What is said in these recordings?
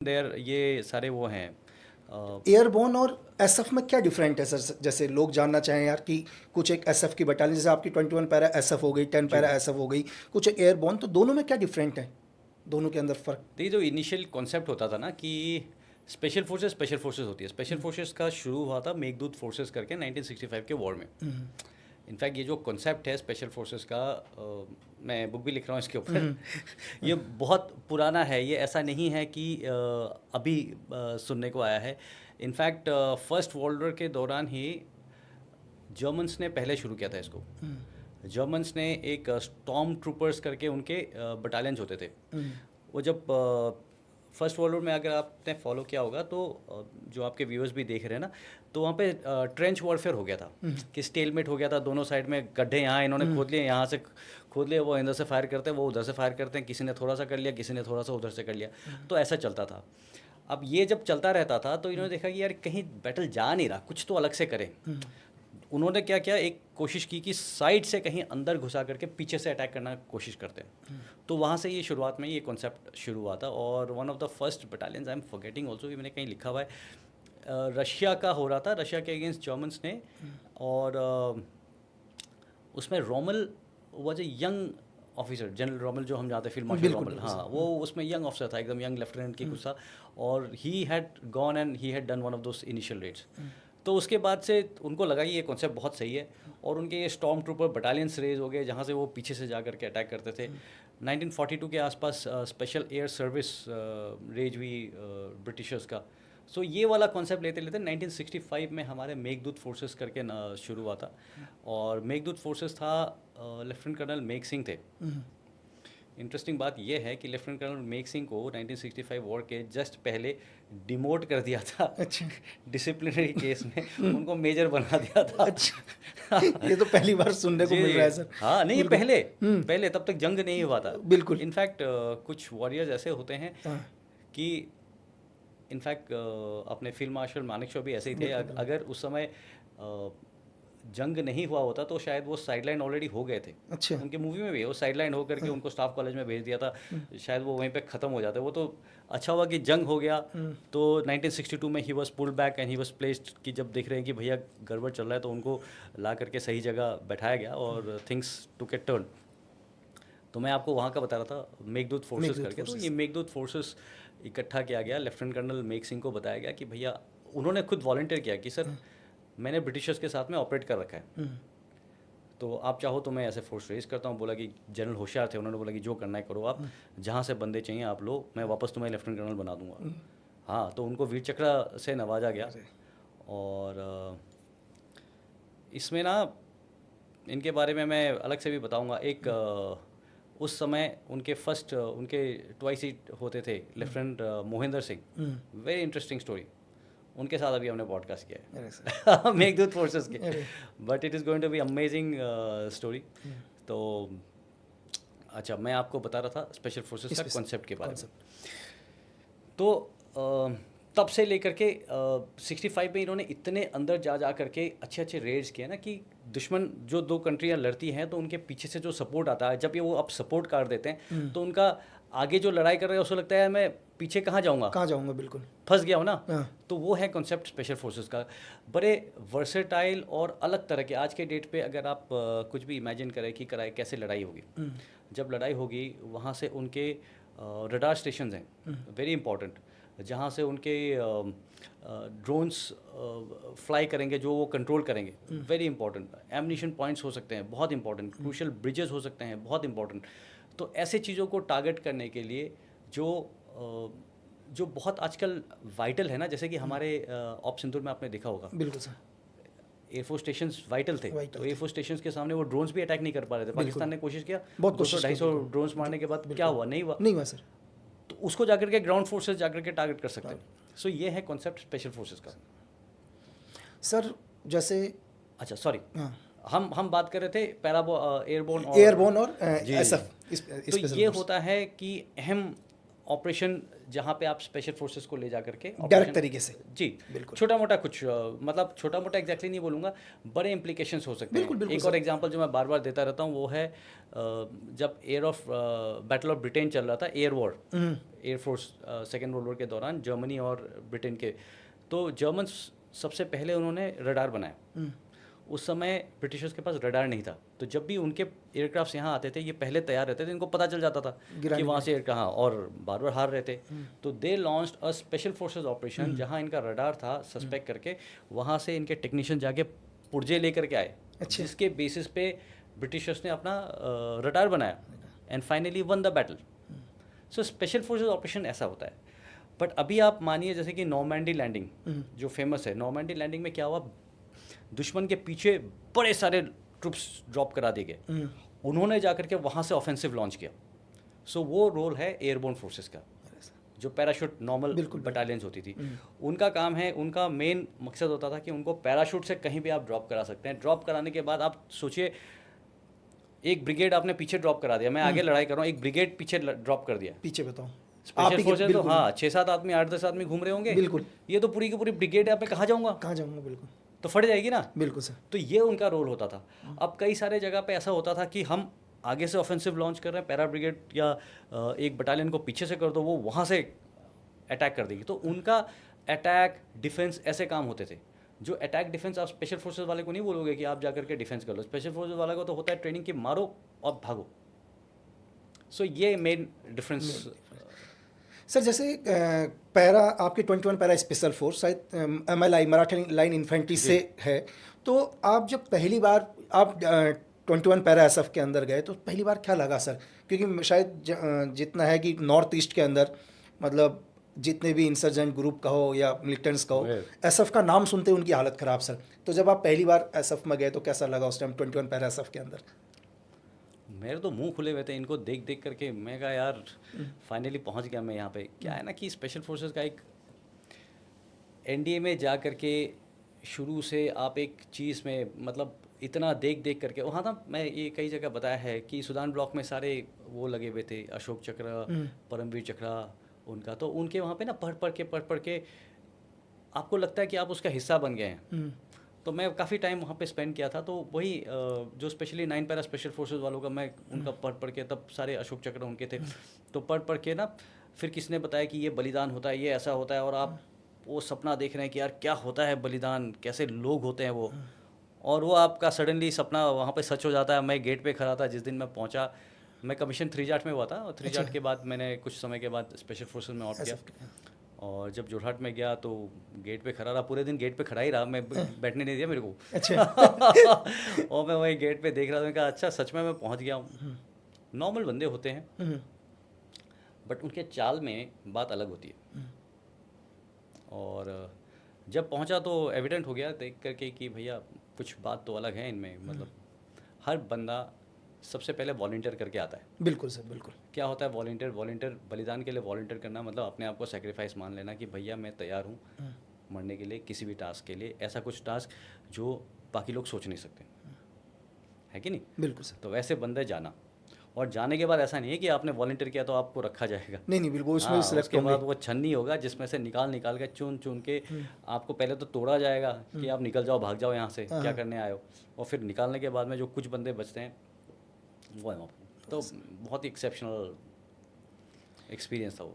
There ये सारे वो हैं। एयरबोर्न और एसएफ में क्या डिफरेंट है सर? जैसे लोग जानना चाहें यार कि कुछ एक एसएफ की बटालियन, जैसे आपकी 21 पैरा एसएफ हो गई, 10 जी। पैरा एसएफ हो गई, कुछ एक एयरबोर्न, तो दोनों में क्या डिफरेंट है? दोनों के अंदर फर्क? तो ये जो इनिशियल कॉन्सेप्ट होता था ना कि स्पेशल फोर्सेस होती है, स्पेशल फोर्सेस का शुरू हुआ था मेघदूत फोर्सेस करके 1965 के वॉर में। इनफैक्ट ये जो कॉन्सेप्ट है स्पेशल फोर्सेस का, मैं बुक भी लिख रहा हूँ इसके ऊपर। ये बहुत पुराना है, ये ऐसा नहीं है कि अभी सुनने को आया है। इनफैक्ट फर्स्ट वर्ल्ड वॉर के दौरान ही जर्मन्स ने पहले शुरू किया था इसको। जर्मन्स ने एक स्टॉर्म ट्रूपर्स करके उनके बटालियंस होते थे। वो जब फर्स्ट वर्ल्ड वॉर में अगर आपने फॉलो किया होगा तो जो आपके व्यूअर्स भी देख रहे हैं ना, तो वहाँ पे ट्रेंच वॉरफेयर हो गया था कि स्टेलमेट हो गया था। दोनों साइड में गड्ढे यहाँ इन्होंने खोद लिए, यहाँ से खोद लिए, वो इधर से फायर करते हैं, वो उधर से फायर करते हैं, किसी ने थोड़ा सा कर लिया, किसी ने थोड़ा सा उधर से कर लिया, तो ऐसा चलता था। अब ये जब चलता रहता था तो इन्होंने देखा कि यार कहीं बैटल जा नहीं रहा, कुछ तो अलग से करें। उन्होंने क्या किया, एक कोशिश की कि साइड से कहीं अंदर घुसा करके पीछे से अटैक करना कोशिश करते हैं। तो वहाँ से ये शुरुआत में ये कॉन्सेप्ट शुरू हुआ था। और one of the first battalions, I am forgetting also, ये मैंने कहीं लिखा हुआ है, रशिया का हो रहा था, रशिया के अगेंस्ट जर्मन्स ने। और उसमें Rommel was a young officer, general Rommel जो हम जानते हैं, फील्ड मार्शल रोमल, हाँ, वो उसमें यंग ऑफिसर था, एकदम यंग लेफ्टिनेंट की कुछ था। और he had gone and he had done one of those initial raids. तो उसके बाद से उनको लगा ये कॉन्सेप्ट बहुत सही है, और उनके ये स्टॉर्म ट्रूपर बटालियंस रेज हो गए जहाँ से वो पीछे से जा करके अटैक करते थे। 1942 के आसपास स्पेशल एयर सर्विस रेज हुई ब्रिटिशर्स का। सो ये वाला कॉन्सेप्ट लेते लेते 1965 में हमारे मेघदूत फोर्सेस करके शुरू हुआ था। और मेघदूत फोर्सेस था, लेफ्टिनेंट कर्नल मेघ सिंह थे। इंटरेस्टिंग बात यह है कि लेफ्टिनेंट कर्नल मेघ सिंह को 1965 वॉर के जस्ट पहले डिमोट कर दिया था। अच्छा। डिसिप्लिनरी केस में उनको मेजर बना दिया था। अच्छा। ये तो पहली बार सुनने को मिल रहा है सर। हाँ, नहीं, बिल्कुल। पहले पहले तब तक जंग नहीं हुआ था। बिल्कुल। इनफैक्ट कुछ वॉरियर्स ऐसे होते हैं हाँ। कि इनफैक्ट अपने फील्ड मार्शल मानेकशॉ भी ऐसे ही थे। बिल्कुल। अगर उस समय जंग नहीं हुआ होता तो शायद वो साइडलाइन ऑलरेडी हो गए थे। अच्छा। उनके मूवी में भी वो साइडलाइन होकर के उनको स्टाफ कॉलेज में भेज दिया था, शायद वो वहीं पे ख़त्म हो जाते। वो तो अच्छा हुआ कि जंग हो गया। तो 1962 में he was pulled back and he was placed, कि जब देख रहे हैं कि भैया गड़बड़ चल रहा है तो उनको ला करके सही जगह बैठाया गया और थिंग्स टुक ए टर्न। तो मैं आपको वहाँ का बता रहा था, मेघदूत फोर्सेस करके। तो ये मेघदूत फोर्सेस इकट्ठा किया गया, लेफ्टिनेंट कर्नल मेघ सिंह को बताया गया कि भैया, उन्होंने खुद वॉलंटियर किया कि सर मैंने ब्रिटिशर्स के साथ में ऑपरेट कर रखा है, तो आप चाहो तो मैं ऐसे फोर्स रेज करता हूँ। बोला कि जनरल होशियार थे, उन्होंने बोला कि जो करना है करो, आप जहाँ से बंदे चाहिए आप लो, मैं वापस तुम्हें लेफ्टिनेंट कर्नल बना दूंगा। हाँ, तो उनको वीर चक्र से नवाजा गया। और इसमें ना इनके बारे में मैं अलग से भी बताऊंगा। एक उस समय उनके फर्स्ट उनके ट्वाइस ही होते थे, lieutenant Mohinder Singh, very interesting story. उनके साथ अभी हमने पॉडकास्ट किया है मेघदूत फोर्सेस के, but it is going to be amazing story. तो अच्छा, मैं आपको बता रहा था स्पेशल फोर्सेस का कॉन्सेप्ट के बारे में। तो तब से लेकर के 65 में इन्होंने इतने अंदर जा करके अच्छे अच्छे रेड्स किए ना कि दुश्मन जो दो कंट्रियां लड़ती हैं तो उनके पीछे से जो सपोर्ट आता है, जब ये वो अब सपोर्ट कर देते हैं तो उनका आगे जो लड़ाई कर रहे हैं उसको लगता है मैं पीछे कहाँ जाऊँगा, बिल्कुल फंस गया हो ना। तो वो है कॉन्सेप्ट स्पेशल फोर्सेस का। बड़े वर्सेटाइल और अलग तरह के। आज के डेट पे अगर आप कुछ भी इमेजिन करें कि कराए कैसे लड़ाई होगी, जब लड़ाई होगी वहाँ से उनके रडार स्टेशन हैं, वेरी इंपॉर्टेंट, जहाँ से उनके ड्रोन्स फ्लाई करेंगे जो वो कंट्रोल करेंगे, वेरी इंपॉर्टेंट। एम्यूनिशन पॉइंट्स हो सकते हैं, बहुत इंपॉर्टेंट। क्रूशियल ब्रिजेस हो सकते हैं, बहुत इंपॉर्टेंट। तो ऐसे चीज़ों को टारगेट करने के लिए जो बहुत आजकल वाइटल है ना, जैसे कि हमारे ऑप सिंदूर में आपने देखा होगा, बिल्कुल सर, एयरफोर्स स्टेशंस वाइटल थे। तो एयरफोर्स स्टेशंस के सामने वो ड्रोन्स भी अटैक नहीं कर पा रहे थे। पाकिस्तान ने कोशिश किया, बहुत 200-250 ड्रोन्स मारने के बाद क्या हुआ, नहीं हुआ सर। तो उसको जाकर के ग्राउंड फोर्सेस जाकर के टारगेट कर सकते हैं। सो ये है कॉन्सेप्ट स्पेशल फोर्सेस का। सर जैसे, अच्छा सॉरी, हम बात कर रहे थे एयरबोर्न और एसएफ। तो ये होता है कि अहम ऑपरेशन जहाँ पे आप स्पेशल फोर्सेस को ले जा करके डायरेक्ट operation- तरीके से। जी बिल्कुल। छोटा मोटा कुछ मतलब छोटा मोटा एग्जैक्टली नहीं बोलूँगा, बड़े implications हो सकते बिल्कुल, हैं। बिल्कुल एक सर। और एग्जांपल जो मैं बार बार देता रहता हूँ वो है जब बैटल ऑफ ब्रिटेन चल रहा था, air war, air force second world war के दौरान जर्मनी और ब्रिटेन के, तो जर्मन्स सबसे पहले उन्होंने रडार बनाया। उस समय ब्रिटिशर्स के पास रडार नहीं था, तो जब भी उनके एयरक्राफ्ट्स यहाँ आते थे ये पहले तैयार रहते थे, इनको पता चल जाता था कि वहाँ से कहाँ, और बार बार हार रहे थे। तो they launched a special forces operation जहाँ इनका रडार था सस्पेक्ट करके, वहाँ से इनके टेक्नीशियन जाके पुर्जे लेकर के आए, अच्छा। जिसके बेसिस पे ब्रिटिशर्स ने अपना रडार बनाया and finally one the battle. So special forces operation ऐसा होता है। बट अभी आप मानिए जैसे कि नॉर्मैंडी लैंडिंग जो फेमस है, नॉर्मैंडी लैंडिंग में क्या हुआ, दुश्मन के पीछे बड़े सारे ट्रुप्स ड्रॉप करा दिए गए, उन्होंने जाकर के वहाँ से ऑफेंसिव लॉन्च किया। सो वो रोल है एयरबोर्न फोर्सेस का, जो पैराशूट नॉर्मल बटालियंस होती थी, उनका काम है, उनका मेन मकसद होता था कि उनको पैराशूट से कहीं भी आप ड्रॉप करा सकते हैं। ड्रॉप कराने के बाद आप सोचिए, एक ब्रिगेड आपने पीछे ड्रॉप करा दिया, मैं आगे लड़ाई कर रहा हूँ, एक ब्रिगेड पीछे ड्रॉप कर दिया, पीछे बताओ स्पेशल फोर्सेस तो हाँ 6-7 आदमी 8-10 आदमी घूम रहे होंगे, बिल्कुल। ये तो पूरी की पूरी ब्रिगेड है, आप मैं कहाँ जाऊँगा, कहाँ जाऊँगा, बिल्कुल तो फट जाएगी ना। बिल्कुल सर। तो ये उनका रोल होता था। अब कई सारे जगह पे ऐसा होता था कि हम आगे से ऑफेंसिव लॉन्च कर रहे हैं, पैरा ब्रिगेड या एक बटालियन को पीछे से कर दो, वो वहाँ से अटैक कर देगी। तो उनका अटैक डिफेंस ऐसे काम होते थे। जो अटैक डिफेंस आप स्पेशल फोर्सेस वाले को नहीं बोलोगे कि आप जाकर के डिफेंस कर लो, स्पेशल फोर्सेस वाले को तो होता है ट्रेनिंग कि मारो और भागो। सो ये मेन डिफरेंस। सर जैसे पैरा आपके 21 पैरा स्पेशल फोर्स शायद MLI मराठा लाइन इन्फेंट्री से है, तो आप जब पहली बार आप 21 पैरा SF के अंदर गए तो पहली बार क्या लगा सर? क्योंकि शायद जितना है कि नॉर्थ ईस्ट के अंदर मतलब जितने भी इंसर्जेंट ग्रुप का हो या मिलिटेंट्स का हो, SF का नाम सुनते उनकी हालत ख़राब सर। तो जब आप पहली बार SF में गए तो कैसा लगा उस टाइम 21 पैरा SF के अंदर? मेरे तो मुंह खुले हुए थे इनको देख देख करके। मैं कहा यार फाइनली पहुंच गया मैं यहाँ पे। क्या है ना कि स्पेशल फोर्सेस का एक NDA में जा करके शुरू से आप एक चीज़ में मतलब इतना देख देख करके, वहाँ था मैं ये कई जगह बताया है कि सुदान ब्लॉक में सारे वो लगे हुए थे, अशोक चक्र, परमवीर चक्र उनका, तो उनके वहाँ पे ना पढ़ पढ़ के आपको लगता है कि आप उसका हिस्सा बन गए हैं। तो मैं काफ़ी टाइम वहाँ पे स्पेंड किया था, तो वही जो स्पेशली 9 पैरा स्पेशल फोर्सेस वालों का मैं उनका पढ़ के, तब सारे अशोक चक्र उनके थे, तो पढ़ के ना फिर किसने बताया कि ये बलिदान होता है, ये ऐसा होता है, और आप वो सपना देख रहे हैं कि यार क्या होता है बलिदान, कैसे लोग होते हैं वो, और वो आपका सडनली सपना वहाँ पे सच हो जाता है। मैं गेट पे खड़ा था जिस दिन मैं पहुँचा, मैं कमीशन 3 जाट में हुआ था, और 3 जाट के बाद मैंने कुछ समय के बाद स्पेशल फोर्सेस में आउट किया, और जब जोरहाट में गया तो गेट पे खड़ा रहा, पूरे दिन गेट पे खड़ा ही रहा, मैं बैठने नहीं दिया मेरे को। अच्छा। और मैं वही गेट पे देख रहा था, मैं कहा अच्छा सच में मैं पहुंच गया हूँ। नॉर्मल बंदे होते हैं बट उनके चाल में बात अलग होती है। और जब पहुंचा तो एविडेंट हो गया देख करके कि भैया कुछ बात तो अलग है इनमें। मतलब हर बंदा सबसे पहले वॉलंटियर करके आता है। बिल्कुल सर, बिल्कुल। क्या होता है वॉलंटियर बलिदान के लिए वॉलंटियर करना मतलब अपने आप को सेक्रीफाइस मान लेना कि भैया मैं तैयार हूँ मरने के लिए, किसी भी टास्क के लिए, ऐसा कुछ टास्क जो बाकी लोग सोच नहीं सकते, है कि नहीं? बिल्कुल सर। तो वैसे बंदे जाना, और जाने के बाद ऐसा नहीं है कि आपने वॉलंटियर किया तो आपको रखा जाएगा। नहीं बिल्कुल, उसमें हाँ, सिलेक्ट उसके बाद वो छन्नी होगा जिसमें से निकाल के चुन के आपको पहले तो तोड़ा जाएगा कि आप निकल जाओ, भाग जाओ यहाँ से, क्या करने आए हो, और फिर निकालने के बाद में जो कुछ बंदे बचते हैं वो है। तो बहुत ही एक्सेप्शनल एक्सपीरियंस था वो।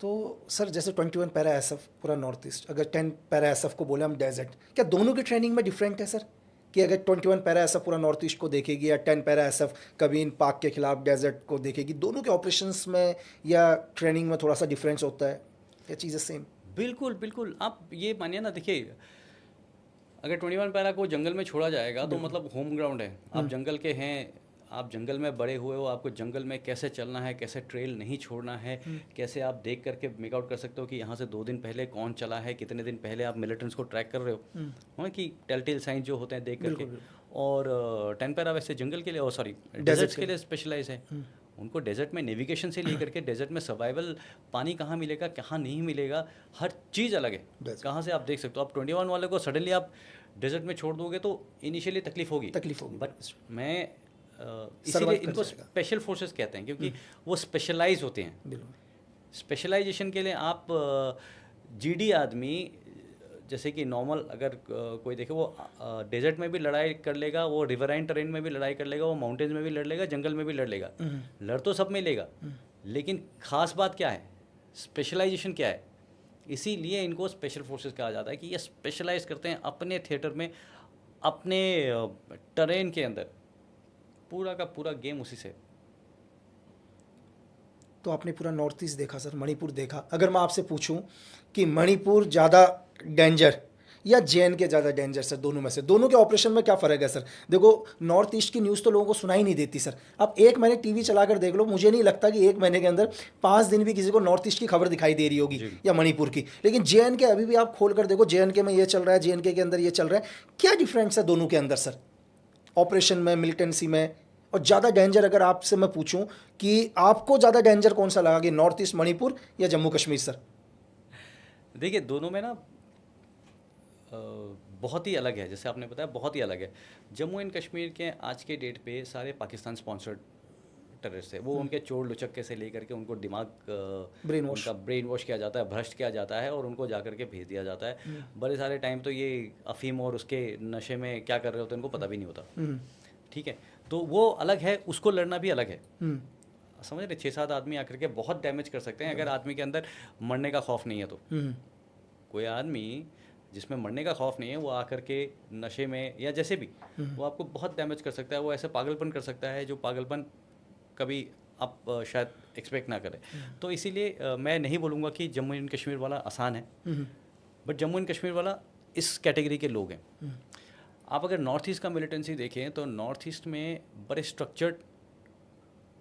तो सर जैसे 21 पैरा SF पूरा नॉर्थ ईस्ट, अगर 10 पैरा SF को बोले हम डेजर्ट, क्या दोनों की ट्रेनिंग में डिफरेंट है सर? कि अगर 21 पैरा SF पूरा नॉर्थ ईस्ट को देखेगी या 10 पैरा SF कभी इन पाक के खिलाफ डेजर्ट को देखेगी, दोनों के ऑपरेशंस में या ट्रेनिंग में थोड़ा सा डिफरेंस होता है या चीज़ें सेम? बिल्कुल बिल्कुल। आप ये मानिए ना, देखिए अगर 21 पैरा को जंगल में छोड़ा जाएगा तो मतलब होम ग्राउंड है, आप जंगल के हैं, आप जंगल में बड़े हुए हो, आपको जंगल में कैसे चलना है, कैसे ट्रेल नहीं छोड़ना है, कैसे आप देख करके मेक आउट कर सकते हो कि यहाँ से 2 दिन पहले कौन चला है, कितने दिन पहले आप मिलिटेंट्स को ट्रैक कर रहे हो, हाँ, कि टेलटेल साइंस जो होते हैं देख करके। और 10 पैरा वैसे जंगल के लिए, सॉरी डेजर्ट्स के लिए स्पेशलाइज है। उनको डेजर्ट में नेविगेशन से लेकर के डेजर्ट में सर्वाइवल, पानी कहाँ मिलेगा कहाँ नहीं मिलेगा, हर चीज़ अलग है, कहाँ से आप देख सकते हो। आप 21 वाले को सडनली आप डेजर्ट में छोड़ दोगे तो इनिशियली तकलीफ होगी, बट मैं इसीलिए इनको स्पेशल फोर्सेस कहते हैं, क्योंकि वो स्पेशलाइज होते हैं। स्पेशलाइजेशन के लिए आप जीडी आदमी, जैसे कि नॉर्मल अगर कोई देखे वो डेजर्ट में भी लड़ाई कर लेगा, वो रिवराइन टेरेन में भी लड़ाई कर लेगा, वो माउंटेन्स में भी लड़ लेगा, जंगल में भी लड़ लेगा, लड़ तो सब में लेगा। लेकिन खास बात क्या है, स्पेशलाइजेशन क्या है? इसीलिए इनको स्पेशल फोर्सेस कहा जाता है कि ये स्पेशलाइज करते हैं अपने थिएटर में, अपने टेरेन के अंदर। पूरा का पूरा गेम उसी से। तो आपने पूरा नॉर्थ ईस्ट देखा सर, मणिपुर देखा। अगर मैं आपसे पूछूं कि मणिपुर ज़्यादा डेंजर या JNK ज़्यादा डेंजर सर, दोनों में से, दोनों के ऑपरेशन में क्या फ़र्क है सर? देखो नॉर्थ ईस्ट की न्यूज़ तो लोगों को सुनाई नहीं देती सर। आप एक महीने टीवी चलाकर देख लो, मुझे नहीं लगता कि एक महीने के अंदर 5 दिन भी किसी को नॉर्थ ईस्ट की खबर दिखाई दे रही होगी या मणिपुर की। लेकिन JNK अभी भी आप खोल कर देखो, JNK में ये चल रहा है, JNK के अंदर ये चल रहा है। क्या डिफरेंस है दोनों के अंदर सर, ऑपरेशन में, मिलिटेंसी में? और ज़्यादा डेंजर अगर आपसे मैं पूछूं कि आपको ज़्यादा डेंजर कौन सा लगा, कि नॉर्थ ईस्ट मणिपुर या जम्मू कश्मीर सर? देखिए दोनों में ना बहुत ही अलग है, जैसे आपने बताया बहुत ही अलग है। जम्मू एंड कश्मीर के आज के डेट पे सारे पाकिस्तान स्पॉन्सर्ड टेररिस्ट है। वो उनके चोर लुचक्के से लेकर के उनको दिमाग उनका ब्रेन वॉश किया जाता है, भ्रष्ट किया जाता है और उनको जा करके भेज दिया जाता है। बड़े सारे टाइम तो ये अफीम और उसके नशे में क्या कर रहे होते हैं उनको पता भी नहीं होता। ठीक है, तो वो अलग है, उसको लड़ना भी अलग है। समझ रहे, 6-7 आदमी आकर के बहुत डैमेज कर सकते हैं अगर आदमी के अंदर मरने का खौफ नहीं है तो। कोई आदमी जिसमें मरने का खौफ नहीं है वो आकर के नशे में या जैसे भी वो आपको बहुत डैमेज कर सकता है। वो ऐसे पागलपन कर सकता है जो पागलपन कभी आप शायद एक्सपेक्ट ना करें। तो इसीलिए मैं नहीं बोलूँगा कि जम्मू एंड कश्मीर वाला आसान है, बट जम्मू एंड कश्मीर वाला इस कैटेगरी के लोग हैं। आप अगर नॉर्थ ईस्ट का मिलिटेंसी देखें तो नॉर्थ ईस्ट में बड़े स्ट्रक्चर्ड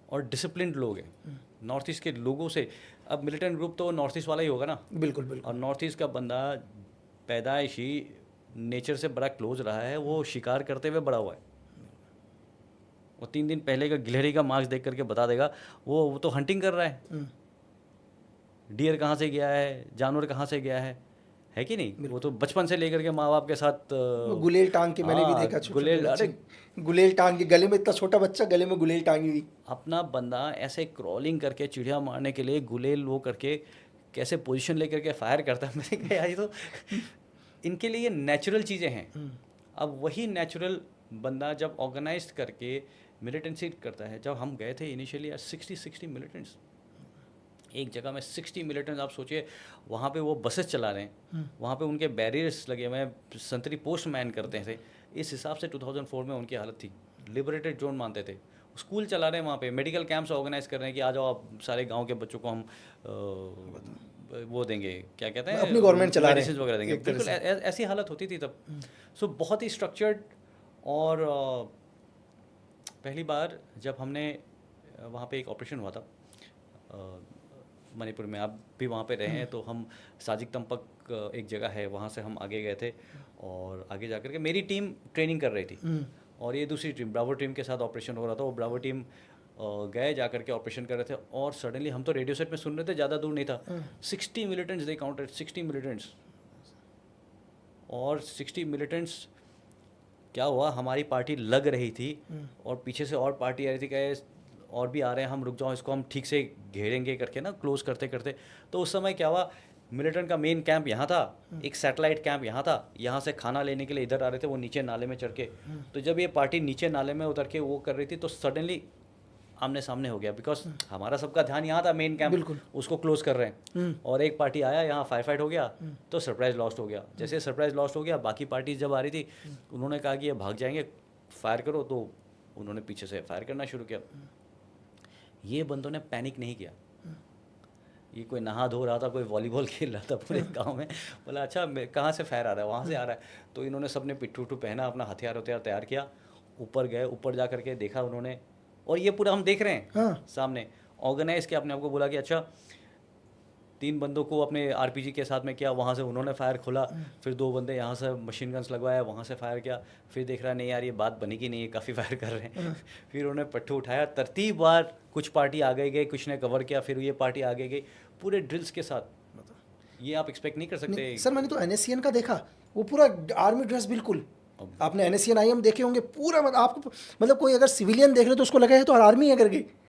और डिसिप्लिन्ड लोग हैं। नॉर्थ ईस्ट के लोगों से, अब मिलिटेंट ग्रुप तो नॉर्थ ईस्ट वाला ही होगा ना। बिल्कुल बिल्कुल। और नॉर्थ ईस्ट का बंदा पैदाइशी नेचर से बड़ा क्लोज रहा है, वो शिकार करते हुए बड़ा हुआ है। वो 3 दिन पहले का गिलहरी का मार्क्स देख करके बता देगा वो तो हंटिंग कर रहा है। डियर कहाँ से गया है, जानवर कहाँ से गया है कि नहीं? वो तो बचपन से लेकर के माँ बाप के साथ गुलेल टांग के मैंने भी देखा। गुलेल, अरे गुलेल टांग के गले में, इतना छोटा बच्चा गले में गुलेल टांगी हुई। अपना बंदा ऐसे क्रॉलिंग करके चिड़िया मारने के लिए गुलेल वो करके कैसे पोजीशन लेकर के फायर करता है। मैंने कहा यार ये तो इनके लिए नेचुरल चीज़ें हैं। अब वही नेचुरल बंदा जब ऑर्गेनाइज करके मिलिटेंसी करता है, जब हम गए थे इनिशियली 60 मिलिटेंट्स एक जगह में, 60 मिलिटेंट्स। आप सोचिए वहाँ पे वो बसेस चला रहे हैं, वहाँ पे उनके बैरियर्स लगे हुए हैं, संतरी पोस्ट मैन करते थे। इस हिसाब से 2004 में उनकी हालत थी। लिबरेटेड जोन मानते थे। स्कूल चला रहे हैं वहाँ पे, मेडिकल कैंप्स ऑर्गेनाइज कर रहे हैं कि आ जाओ आप सारे गांव के बच्चों को हम वो देंगे, क्या कहते हैं, अपनी गवर्नमेंट चला रहे हैं वगैरह देंगे। बिल्कुल ऐसी हालत होती थी तब। सो बहुत ही स्ट्रक्चर्ड। और पहली बार जब हमने वहाँ पे एक ऑपरेशन हुआ था मणिपुर में, आप भी वहाँ पे रहे हैं, तो हम साजिक तंपक एक जगह है, वहाँ से हम आगे गए थे। और आगे जा कर के मेरी टीम ट्रेनिंग कर रही थी और ये दूसरी टीम ब्रावो टीम के साथ ऑपरेशन हो रहा था। वो ब्रावो टीम गए जा कर के ऑपरेशन कर रहे थे और सडनली हम तो रेडियो सेट में सुन रहे थे, ज़्यादा दूर नहीं था, 60 मिलिटेंट्स दे काउंटेड, 60 मिलिटेंट्स। और 60 मिलिटेंट्स क्या हुआ, हमारी पार्टी लग रही थी और पीछे से और पार्टी आ रही थी, कहे और भी आ रहे हैं, हम रुक जाओ, इसको हम ठीक से घेरेंगे करके ना, क्लोज करते करते। तो उस समय क्या हुआ, मिलिटेंट का मेन कैंप यहाँ था, एक सैटेलाइट कैंप यहाँ था, यहाँ से खाना लेने के लिए इधर आ रहे थे, वो नीचे नाले में चढ़ के। तो जब ये पार्टी नीचे नाले में उतर के वो कर रही थी तो सडनली आमने सामने हो गया, बिकॉज हमारा सबका ध्यान यहाँ था, मेन कैंप उसको क्लोज कर रहे हैं। और एक पार्टी आया, यहाँ फाइट हो गया, तो सरप्राइज लॉस्ट हो गया। जैसे सरप्राइज लॉस्ट हो गया, बाकी पार्टी जब आ रही थी उन्होंने कहा कि ये भाग जाएंगे, फायर करो, तो उन्होंने पीछे से फायर करना शुरू किया। ये बंदों ने पैनिक नहीं किया। ये कोई नहा धो रहा था, कोई वॉलीबॉल खेल रहा था पूरे गांव में, बोला अच्छा कहाँ से फायर आ रहा है, वहाँ से आ रहा है। तो इन्होंने सबने पिट्ठू उट्ठू पहना, अपना हथियार तैयार किया, ऊपर गए, ऊपर जा करके देखा उन्होंने, और ये पूरा हम देख रहे हैं सामने। ऑर्गेनाइज किया, अपने आपको बोला कि अच्छा 3 बंदों को अपने RPG के साथ में किया, वहाँ से उन्होंने फायर खोला, फिर 2 बंदे यहाँ से मशीन गन्स लगवाया, वहाँ से फायर किया, फिर देख रहा नहीं यार ये बात बनेगी नहीं, ये काफ़ी फायर कर रहे हैं। फिर उन्होंने पट्टू उठाया, तरतीब बार कुछ पार्टी आगे गई, कुछ ने कवर किया, फिर ये पार्टी आगे गई, पूरे ड्रिल्स के साथ। ये आप एक्सपेक्ट नहीं कर सकते। सर मैंने तो NSCN का देखा, वो पूरा आर्मी ड्रेस, बिल्कुल आपने NSCN IM देखे होंगे, पूरा आपको मतलब कोई अगर सिविलियन देख रहे तो उसको लगा है तो आर्मी है करके।